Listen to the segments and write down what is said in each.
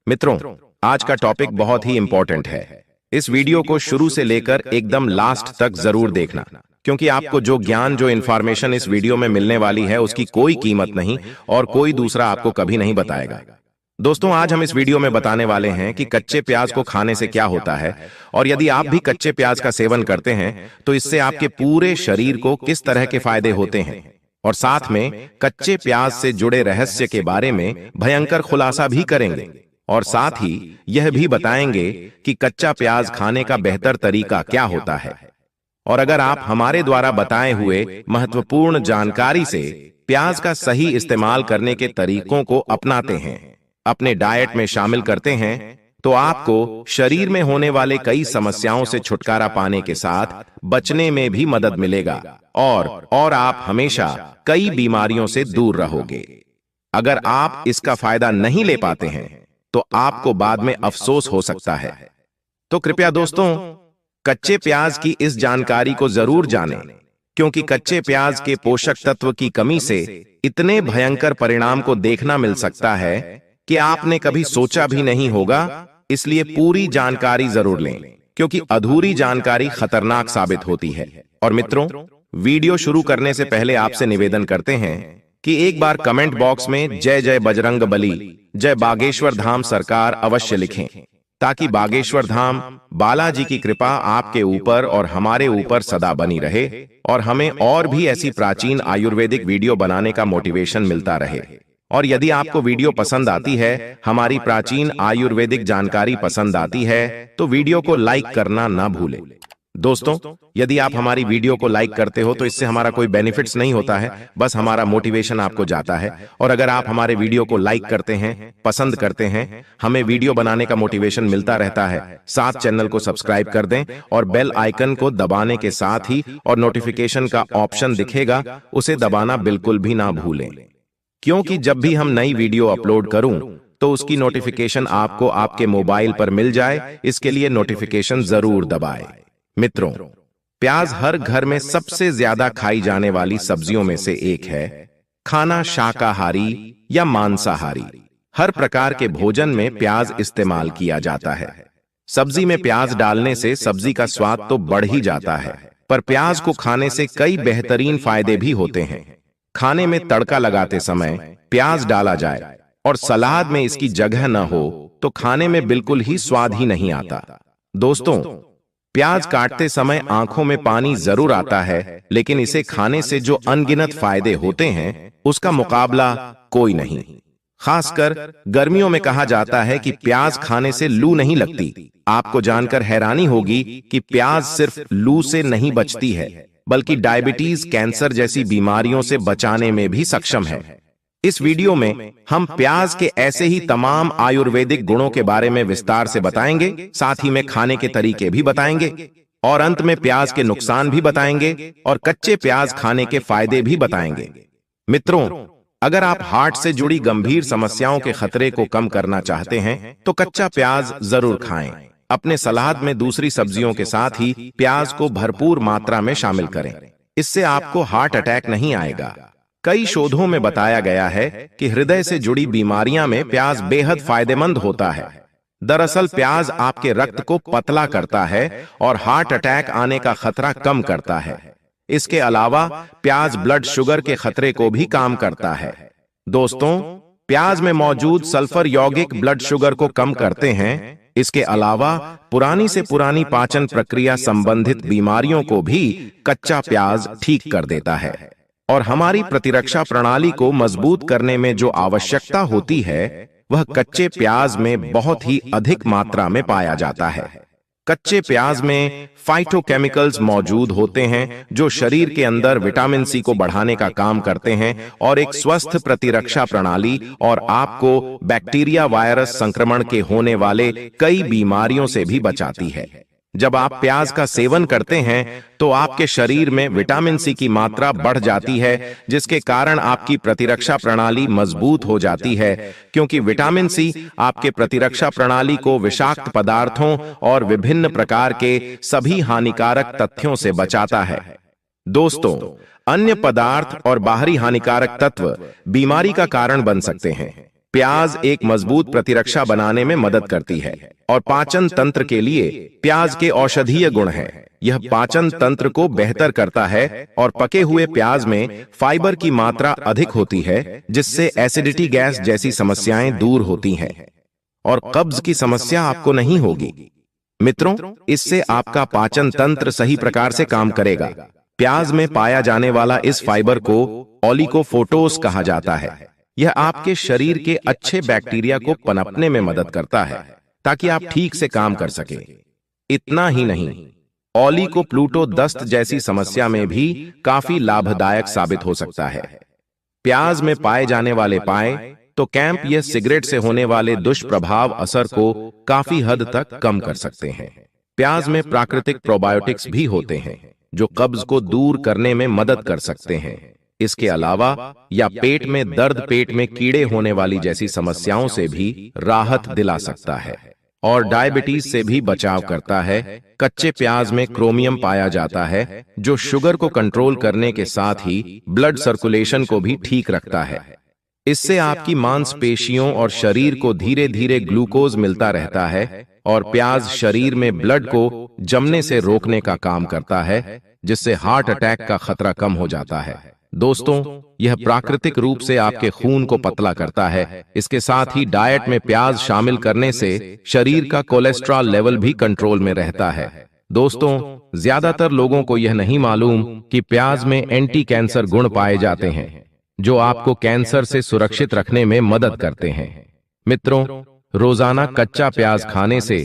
मित्रों, आज का टॉपिक बहुत ही इंपॉर्टेंट है। इस वीडियो को शुरू से लेकर एकदम लास्ट तक जरूर देखना, क्योंकि आपको जो ज्ञान, जो इन्फॉर्मेशन इस वीडियो में मिलने वाली है उसकी कोई कीमत नहीं और कोई दूसरा आपको कभी नहीं बताएगा। दोस्तों, आज हम इस वीडियो में बताने वाले हैं कि कच्चे प्याज को खाने से क्या होता है, और यदि आप भी कच्चे प्याज का सेवन करते हैं तो इससे आपके पूरे शरीर को किस तरह के फायदे होते हैं, और साथ में कच्चे प्याज से जुड़े रहस्य के बारे में भयंकर खुलासा भी करेंगे। और साथ ही यह भी बताएंगे कि कच्चा प्याज खाने का बेहतर तरीका क्या होता है। और अगर आप हमारे द्वारा बताए हुए महत्वपूर्ण जानकारी से प्याज का सही इस्तेमाल करने के तरीकों को अपनाते हैं, अपने डाइट में शामिल करते हैं, तो आपको शरीर में होने वाले कई समस्याओं से छुटकारा पाने के साथ बचने में भी मदद मिलेगा और आप हमेशा कई बीमारियों से दूर रहोगे। अगर आप इसका फायदा नहीं ले पाते हैं तो आपको बाद में अफसोस हो सकता है। तो कृपया दोस्तों, कच्चे प्याज की इस जानकारी को जरूर जानें, क्योंकि कच्चे प्याज के पोषक तत्व की कमी से इतने भयंकर परिणाम को देखना मिल सकता है कि आपने कभी सोचा भी नहीं होगा। इसलिए पूरी जानकारी जरूर लें, क्योंकि अधूरी जानकारी खतरनाक साबित होती है। और मित्रों, वीडियो शुरू करने से पहले आपसे निवेदन करते हैं कि एक बार कमेंट बॉक्स में जय जय बजरंग बली, जय बागेश्वर धाम सरकार अवश्य लिखें, ताकि बागेश्वर धाम बालाजी की कृपा आपके ऊपर और हमारे ऊपर सदा बनी रहे और हमें और भी ऐसी प्राचीन आयुर्वेदिक वीडियो बनाने का मोटिवेशन मिलता रहे। और यदि आपको वीडियो पसंद आती है, हमारी प्राचीन आयुर्वेदिक जानकारी पसंद आती है, तो वीडियो को लाइक करना ना भूलें। दोस्तों, यदि आप हमारी वीडियो को लाइक करते हो तो इससे हमारा कोई बेनिफिट्स नहीं होता है, बस हमारा मोटिवेशन आपको जाता है। और अगर आप हमारे वीडियो को लाइक करते हैं, पसंद करते हैं, हमें वीडियो बनाने का मोटिवेशन मिलता रहता है। साथ चैनल को सब्सक्राइब कर दें और बेल आइकन को दबाने के साथ ही और नोटिफिकेशन का ऑप्शन दिखेगा, उसे दबाना बिल्कुल भी ना भूलें, क्योंकि जब भी हम नई वीडियो अपलोड करूं तो उसकी नोटिफिकेशन आपको आपके मोबाइल पर मिल जाए। इसके लिए नोटिफिकेशन जरूर दबाएं। मित्रों, प्याज हर घर में सबसे ज्यादा खाई जाने वाली सब्जियों में से एक है। खाना शाकाहारी या मांसाहारी, हर प्रकार के भोजन में प्याज इस्तेमाल किया जाता है। सब्जी में प्याज डालने से सब्जी का स्वाद तो बढ़ ही जाता है, पर प्याज को खाने से कई बेहतरीन फायदे भी होते हैं। खाने में तड़का लगाते समय प्याज डाला जाए और सलाद में इसकी जगह न हो तो खाने में बिल्कुल ही स्वाद ही नहीं आता। दोस्तों, प्याज काटते समय आंखों में पानी जरूर आता है, लेकिन इसे खाने से जो अनगिनत फायदे होते हैं उसका मुकाबला कोई नहीं। खासकर गर्मियों में कहा जाता है कि प्याज खाने से लू नहीं लगती। आपको जानकर हैरानी होगी कि प्याज सिर्फ लू से नहीं बचती है, बल्कि डायबिटीज, कैंसर जैसी बीमारियों से बचाने में भी सक्षम है। इस वीडियो में हम प्याज के ऐसे ही तमाम आयुर्वेदिक गुणों के बारे में विस्तार से बताएंगे, साथ ही में खाने के तरीके भी बताएंगे और अंत में प्याज के नुकसान भी बताएंगे और कच्चे प्याज खाने के फायदे भी बताएंगे। मित्रों, अगर आप हार्ट से जुड़ी गंभीर समस्याओं के खतरे को कम करना चाहते हैं तो कच्चा प्याज जरूर खाएं। अपने सलाद में दूसरी सब्जियों के साथ ही प्याज को भरपूर मात्रा में शामिल करें। इससे आपको हार्ट अटैक नहीं आएगा। कई शोधों में बताया गया है कि हृदय से जुड़ी बीमारियां में प्याज बेहद फायदेमंद होता है। दरअसल प्याज आपके रक्त को पतला करता है और हार्ट अटैक आने का खतरा कम करता है। इसके अलावा प्याज ब्लड शुगर के खतरे को भी काम करता है। दोस्तों, प्याज में मौजूद सल्फर यौगिक ब्लड शुगर को कम करते हैं। इसके अलावा पुरानी से पुरानी पाचन प्रक्रिया संबंधित बीमारियों को भी कच्चा प्याज ठीक कर देता है और हमारी प्रतिरक्षा प्रणाली को मजबूत करने में जो आवश्यकता होती है वह कच्चे प्याज में बहुत ही अधिक मात्रा में पाया जाता है। कच्चे प्याज में फाइटोकेमिकल्स मौजूद होते हैं जो शरीर के अंदर विटामिन सी को बढ़ाने का काम करते हैं और एक स्वस्थ प्रतिरक्षा प्रणाली और आपको बैक्टीरिया, वायरस संक्रमण के होने वाले कई बीमारियों से भी बचाती है। जब आप प्याज का सेवन करते हैं तो आपके शरीर में विटामिन सी की मात्रा बढ़ जाती है, जिसके कारण आपकी प्रतिरक्षा प्रणाली मजबूत हो जाती है, क्योंकि विटामिन सी आपके प्रतिरक्षा प्रणाली को विषाक्त पदार्थों और विभिन्न प्रकार के सभी हानिकारक तथ्यों से बचाता है। दोस्तों, अन्य पदार्थ और बाहरी हानिकारक तत्व बीमारी का कारण बन सकते हैं। प्याज एक मजबूत प्रतिरक्षा बनाने में मदद करती है और पाचन तंत्र के लिए प्याज के औषधीय गुण हैं। यह पाचन तंत्र को बेहतर करता है और पके हुए प्याज में फाइबर की मात्रा अधिक होती है, जिससे एसिडिटी गैस जैसी समस्याएं दूर होती हैं और कब्ज की समस्या आपको नहीं होगी। मित्रों, इससे आपका पाचन तंत्र सही प्रकार से काम करेगा। प्याज में पाया जाने वाला इस फाइबर को ओलिकोफोटोस कहा जाता है। यह आपके शरीर के अच्छे बैक्टीरिया को पनपने में मदद करता है ताकि आप ठीक से काम कर सकें। इतना ही नहीं, ओलिकोप्लूटो दस्त जैसी समस्या में भी काफी लाभदायक साबित हो सकता है। प्याज में पाए जाने वाले पाए तो कैंप या सिगरेट से होने वाले दुष्प्रभाव असर को काफी हद तक कम कर सकते हैं। प्याज में प्राकृतिक प्रोबायोटिक्स भी होते हैं जो कब्ज को दूर करने में मदद कर सकते हैं। इसके अलावा या पेट में दर्द, पेट में कीड़े होने वाली जैसी समस्याओं से भी राहत दिला सकता है और डायबिटीज से भी बचाव करता है। कच्चे प्याज में क्रोमियम पाया जाता है जो शुगर को कंट्रोल करने के साथ ही ब्लड सर्कुलेशन को भी ठीक रखता है। इससे आपकी मांसपेशियों और शरीर को धीरे धीरे ग्लूकोज मिलता रहता है और प्याज शरीर में ब्लड को जमने से रोकने का काम करता है, जिससे हार्ट अटैक का खतरा कम हो जाता है। दोस्तों, यह प्राकृतिक रूप से आपके खून को पतला करता है। इसके साथ ही डाइट में प्याज शामिल करने से शरीर का कोलेस्ट्रॉल लेवल भी कंट्रोल में रहता है। दोस्तों, ज्यादातर लोगों को यह नहीं मालूम कि प्याज में एंटी कैंसर गुण पाए जाते हैं जो आपको कैंसर से सुरक्षित रखने में मदद करते हैं। मित्रों, रोजाना कच्चा प्याज खाने से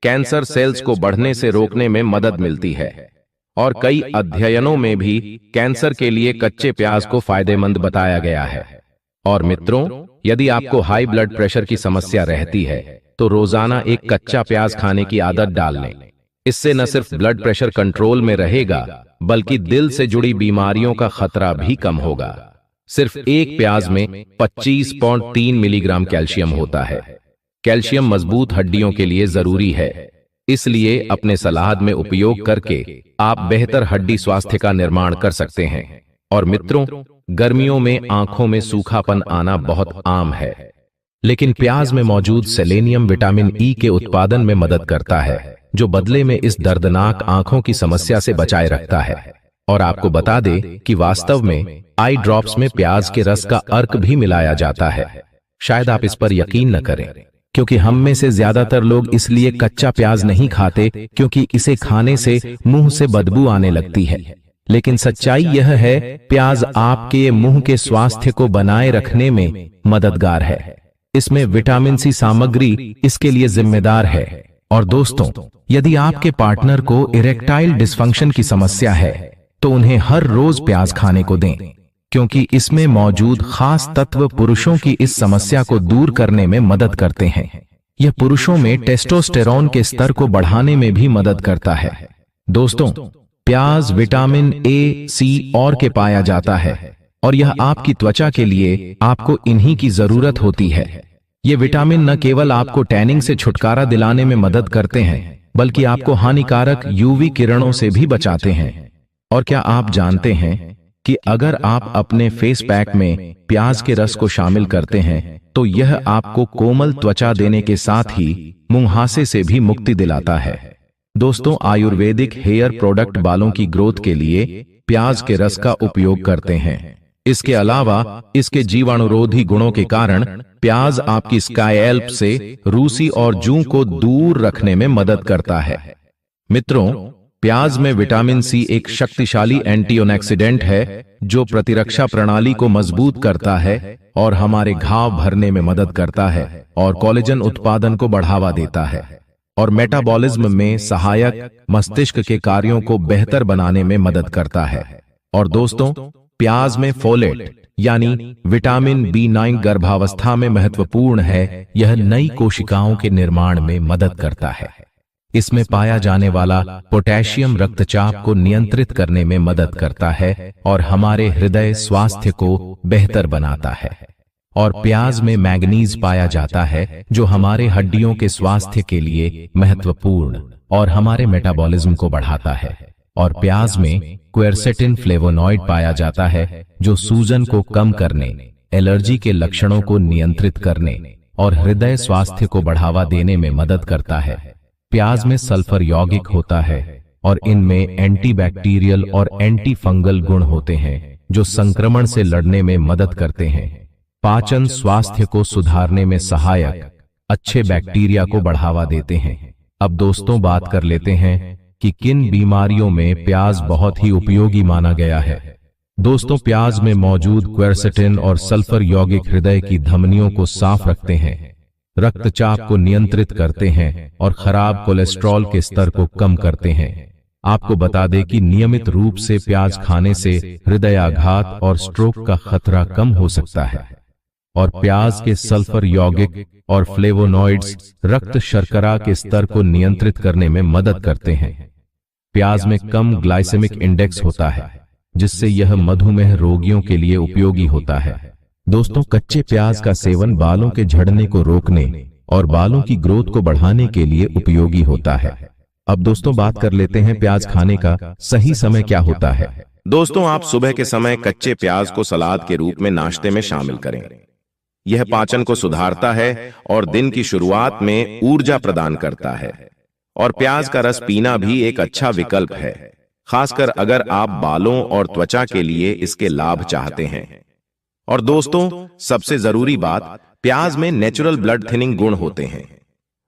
कैंसर सेल्स को बढ़ने से रोकने में मदद मिलती है और कई अध्ययनों में भी कैंसर के लिए कच्चे प्याज को फायदेमंद बताया गया है। और मित्रों, यदि आपको हाई ब्लड प्रेशर की समस्या रहती है तो रोजाना एक कच्चा प्याज खाने की आदत डाल लें। इससे न सिर्फ ब्लड प्रेशर कंट्रोल में रहेगा बल्कि दिल से जुड़ी बीमारियों का खतरा भी कम होगा। सिर्फ एक प्याज में 25.3 मिलीग्राम कैल्शियम होता है। कैल्शियम मजबूत हड्डियों के लिए जरूरी है, इसलिए अपने सलाद में उपयोग करके आप बेहतर हड्डी स्वास्थ्य का निर्माण कर सकते हैं। और मित्रों, गर्मियों में आंखों में सूखापन आना बहुत आम है, लेकिन प्याज में मौजूद सेलेनियम विटामिन ई के उत्पादन में मदद करता है, जो बदले में इस दर्दनाक आंखों की समस्या से बचाए रखता है। और आपको बता दें कि वास्तव में आई ड्रॉप्स में प्याज के रस का अर्क भी मिलाया जाता है। शायद आप इस पर यकीन न करें, क्योंकि हम में से ज्यादातर लोग इसलिए कच्चा प्याज नहीं खाते क्योंकि इसे खाने से मुंह से बदबू आने लगती है। लेकिन सच्चाई यह है, प्याज आपके मुंह के स्वास्थ्य को बनाए रखने में मददगार है। इसमें विटामिन सी सामग्री इसके लिए जिम्मेदार है। और दोस्तों, यदि आपके पार्टनर को इरेक्टाइल डिस्फंक्शन की समस्या है तो उन्हें हर रोज प्याज खाने को दें, क्योंकि इसमें मौजूद खास तत्व पुरुषों की इस समस्या को दूर करने में मदद करते हैं। यह पुरुषों में टेस्टोस्टेरोन के स्तर को बढ़ाने में भी मदद करता है। दोस्तों, प्याज विटामिन ए, सी और के पाया जाता है और यह आपकी त्वचा के लिए आपको इन्हीं की जरूरत होती है। ये विटामिन न केवल आपको टैनिंग से छुटकारा दिलाने में मदद करते हैं, बल्कि आपको हानिकारक यूवी किरणों से भी बचाते हैं। और क्या आप जानते हैं कि अगर आप अपने फेस पैक में प्याज के रस को शामिल करते हैं तो यह आपको कोमल त्वचा देने के साथ ही मुंहासे से भी मुक्ति दिलाता है। दोस्तों, आयुर्वेदिक हेयर प्रोडक्ट बालों की ग्रोथ के लिए प्याज के रस का उपयोग करते हैं। इसके अलावा इसके जीवाणुरोधी गुणों के कारण प्याज आपकी स्कैल्प से रूसी और जूं को दूर रखने में मदद करता है। मित्रों, प्याज में विटामिन सी एक शक्तिशाली एंटीऑक्सीडेंट है जो प्रतिरक्षा प्रणाली को मजबूत करता है और हमारे घाव भरने में मदद करता है और कोलेजन उत्पादन को बढ़ावा देता है और मेटाबॉलिज्म में सहायक मस्तिष्क के कार्यों को बेहतर बनाने में मदद करता है। और दोस्तों, प्याज में फोलेट यानी विटामिन B9 गर्भावस्था में महत्वपूर्ण है। यह नई कोशिकाओं के निर्माण में मदद करता है। इसमें पाया जाने वाला पोटेशियम रक्तचाप को नियंत्रित करने में मदद करता है और हमारे हृदय स्वास्थ्य को बेहतर बनाता है। और प्याज में मैग्नीज पाया जाता है जो हमारे हड्डियों के स्वास्थ्य के लिए महत्वपूर्ण और हमारे मेटाबॉलिज्म को बढ़ाता है। और प्याज में क्वेरसेटिन फ्लेवोनॉइड पाया जाता है जो सूजन को कम करने, एलर्जी के लक्षणों को नियंत्रित करने और हृदय स्वास्थ्य को बढ़ावा देने में मदद करता है। प्याज में सल्फर यौगिक होता है और इनमें एंटीबैक्टीरियल और एंटी फंगल गुण होते हैं जो संक्रमण से लड़ने में मदद करते हैं। पाचन स्वास्थ्य को सुधारने में सहायक, अच्छे बैक्टीरिया को बढ़ावा देते हैं। अब दोस्तों बात कर लेते हैं कि किन बीमारियों में प्याज बहुत ही उपयोगी माना गया है। दोस्तों, प्याज में मौजूद क्वेरसेटिन और सल्फर यौगिक हृदय की धमनियों को साफ रखते हैं, रक्तचाप को नियंत्रित करते हैं और खराब कोलेस्ट्रॉल के स्तर को कम करते हैं। आपको बता दें कि नियमित रूप से प्याज खाने से हृदयाघात और स्ट्रोक का खतरा कम हो सकता है। और प्याज के सल्फर यौगिक और फ्लेवोनॉइड्स रक्त शर्करा के स्तर को नियंत्रित करने में मदद करते हैं। प्याज में कम ग्लाइसेमिक इंडेक्स होता है, जिससे यह मधुमेह रोगियों के लिए उपयोगी होता है। दोस्तों, कच्चे प्याज का सेवन बालों के झड़ने को रोकने और बालों की ग्रोथ को बढ़ाने के लिए उपयोगी होता है। अब दोस्तों बात कर लेते हैं प्याज खाने का सही समय क्या होता है। दोस्तों, आप सुबह के समय कच्चे प्याज को सलाद के रूप में नाश्ते में शामिल करें। यह पाचन को सुधारता है और दिन की शुरुआत में ऊर्जा प्रदान करता है। और प्याज का रस पीना भी एक अच्छा विकल्प है, खासकर अगर आप बालों और त्वचा के लिए इसके लाभ चाहते हैं। और दोस्तों, सबसे जरूरी बात, प्याज में नेचुरल ब्लड थिनिंग गुण होते हैं।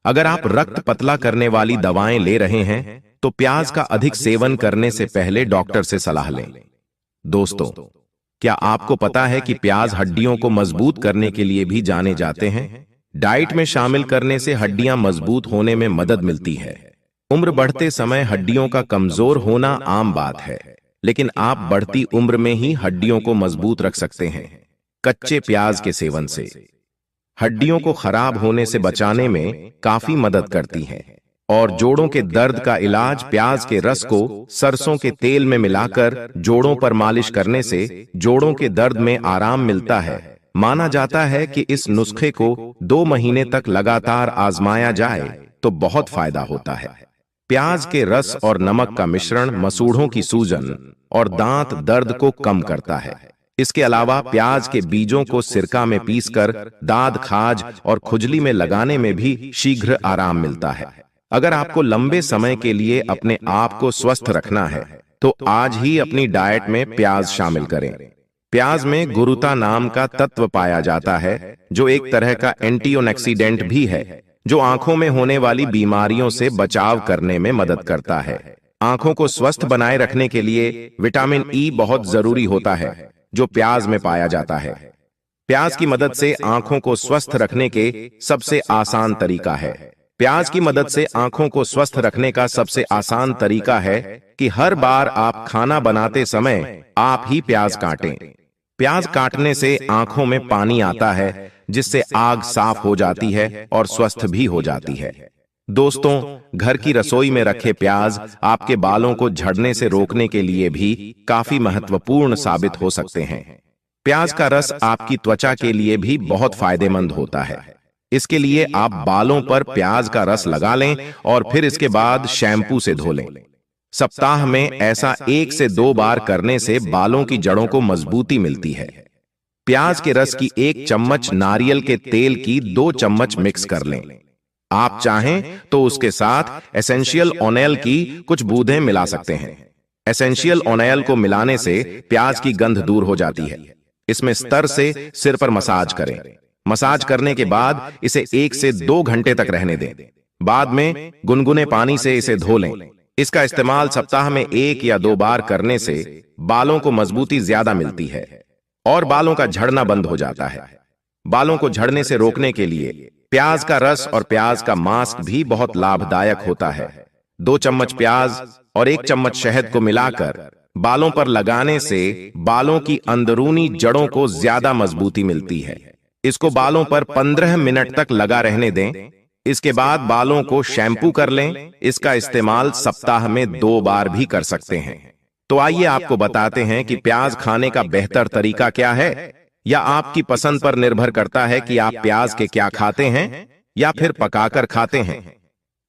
अगर आप रक्त पतला करने वाली दवाएं ले रहे हैं तो प्याज का अधिक सेवन करने से पहले डॉक्टर से सलाह लें। दोस्तों, क्या आपको पता है कि प्याज हड्डियों को मजबूत करने के लिए भी जाने जाते हैं? डाइट में शामिल करने से हड्डियां मजबूत होने में मदद मिलती है। उम्र बढ़ते समय हड्डियों का कमजोर होना आम बात है, लेकिन आप बढ़ती उम्र में ही हड्डियों को मजबूत रख सकते हैं। कच्चे प्याज के सेवन से हड्डियों को खराब होने से बचाने में काफी मदद करती है। और जोड़ों के दर्द का इलाज प्याज के रस को सरसों के तेल में मिलाकर जोड़ों पर मालिश करने से जोड़ों के दर्द में आराम मिलता है। माना जाता है कि इस नुस्खे को 2 महीने तक लगातार आजमाया जाए तो बहुत फायदा होता है। प्याज के रस और नमक का मिश्रण मसूड़ों की सूजन और दांत दर्द को कम करता है। इसके अलावा प्याज के बीजों को सिरका में पीसकर दाद खाज और खुजली में लगाने में भी शीघ्र आराम मिलता है। अगर आपको लंबे समय के लिए अपने आप को स्वस्थ रखना है तो आज ही अपनी डाइट में प्याज शामिल करें। प्याज में गुरुता नाम का तत्व पाया जाता है, जो एक तरह का एंटीऑक्सीडेंट भी है, जो आंखों में होने वाली बीमारियों से बचाव करने में मदद करता है। आंखों को स्वस्थ बनाए रखने के लिए विटामिन ई बहुत जरूरी होता है, जो प्याज में पाया जाता है। प्याज की मदद से आंखों को स्वस्थ रखने के सबसे आसान तरीका है। प्याज की मदद से आंखों को स्वस्थ रखने का सबसे आसान तरीका है कि हर बार आप खाना बनाते समय आप ही प्याज काटें। प्याज काटने से आंखों में पानी आता है, जिससे आग साफ हो जाती है और स्वस्थ भी हो जाती है। दोस्तों, घर की रसोई में रखे प्याज आपके बालों को झड़ने से रोकने के लिए भी काफी महत्वपूर्ण साबित हो सकते हैं। प्याज का रस आपकी त्वचा के लिए भी बहुत फायदेमंद होता है। इसके लिए आप बालों पर प्याज का रस लगा लें और फिर इसके बाद शैम्पू से धो लें। सप्ताह में ऐसा 1 से 2 बार करने से बालों की जड़ों को मजबूती मिलती है। प्याज के रस की 1 चम्मच नारियल के तेल की 2 चम्मच मिक्स कर लें। आप चाहें तो उसके साथ एसेंशियल ऑयल की कुछ बूंदें मिला सकते हैं। एसेंशियल ऑयल को मिलाने से प्याज की गंध दूर हो जाती है। इसमें स्तर से सिर पर मसाज करें। मसाज करने के बाद इसे 1 से 2 घंटे तक रहने दें। बाद में गुनगुने पानी से इसे धो लें। इसका इस्तेमाल सप्ताह में 1 या 2 बार करने से बालों को मजबूती ज्यादा मिलती है और बालों का झड़ना बंद हो जाता है। बालों को झड़ने से रोकने के लिए प्याज का रस और प्याज का मास्क भी बहुत लाभदायक होता है। 2 चम्मच प्याज और 1 चम्मच शहद को मिलाकर बालों पर लगाने से बालों की अंदरूनी जड़ों को ज्यादा मजबूती मिलती है। इसको बालों पर 15 मिनट तक लगा रहने दें। इसके बाद बालों को शैम्पू कर लें। इसका इस्तेमाल सप्ताह में 2 बार भी कर सकते हैं। तो आइए आपको बताते हैं कि प्याज खाने का बेहतर तरीका क्या है। या आपकी पसंद पर निर्भर करता है कि आप प्याज के क्या खाते हैं या फिर पकाकर खाते हैं।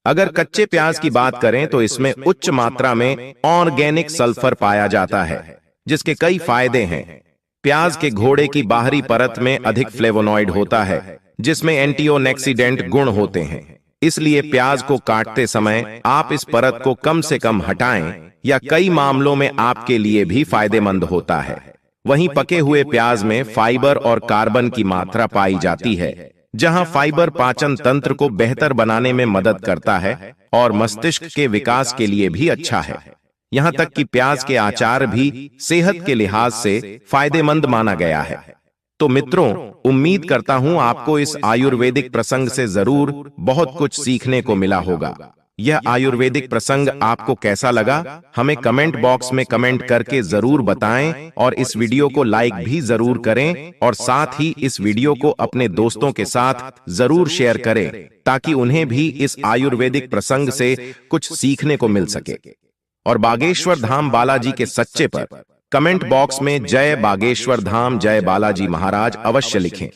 अगर कच्चे प्याज की बात करें तो इसमें उच्च मात्रा में ऑर्गेनिक सल्फर पाया जाता है, जिसके कई फायदे हैं। प्याज के घोड़े की बाहरी परत में अधिक फ्लेवोनॉइड होता है, जिसमें एंटीऑक्सीडेंट गुण होते हैं। इसलिए प्याज को काटते समय आप इस परत को कम से कम हटाएं, या कई मामलों में आपके लिए भी फायदेमंद होता है। वहीं पके हुए प्याज में फाइबर और कार्बन की मात्रा पाई जाती है, जहां फाइबर पाचन तंत्र को बेहतर बनाने में मदद करता है और मस्तिष्क के विकास के लिए भी अच्छा है। यहां तक कि प्याज के अचार भी सेहत के लिहाज से फायदेमंद माना गया है। तो मित्रों, उम्मीद करता हूं आपको इस आयुर्वेदिक प्रसंग से जरूर बहुत कुछ सीखने को मिला होगा। यह आयुर्वेदिक प्रसंग आपको कैसा लगा, हमें कमेंट बॉक्स में कमेंट करके जरूर बताएं, और इस वीडियो को लाइक भी जरूर करें, और साथ ही इस वीडियो को अपने दोस्तों के साथ जरूर शेयर करें, ताकि उन्हें भी इस आयुर्वेदिक प्रसंग से कुछ सीखने को मिल सके। और बागेश्वर धाम बालाजी के सच्चे पर कमेंट बॉक्स में जय बागेश्वर धाम, जय बालाजी महाराज अवश्य लिखें,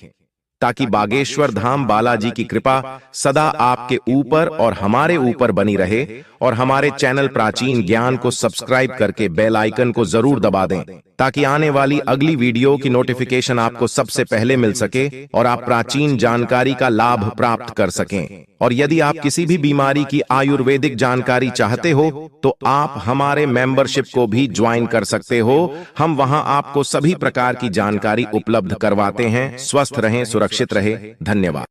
ताकि बागेश्वर धाम बालाजी की कृपा सदा आपके ऊपर और हमारे ऊपर बनी रहे। और हमारे चैनल प्राचीन ज्ञान को सब्सक्राइब करके बेल आइकन को जरूर दबा दें, ताकि आने वाली अगली वीडियो की नोटिफिकेशन आपको सबसे पहले मिल सके और आप प्राचीन जानकारी का लाभ प्राप्त कर सकें। और यदि आप किसी भी बीमारी की आयुर्वेदिक जानकारी चाहते हो, तो आप हमारे मेंबरशिप को भी ज्वाइन कर सकते हो। हम वहां आपको सभी प्रकार की जानकारी उपलब्ध करवाते हैं। स्वस्थ रहें, सुरक्षित रहें। धन्यवाद।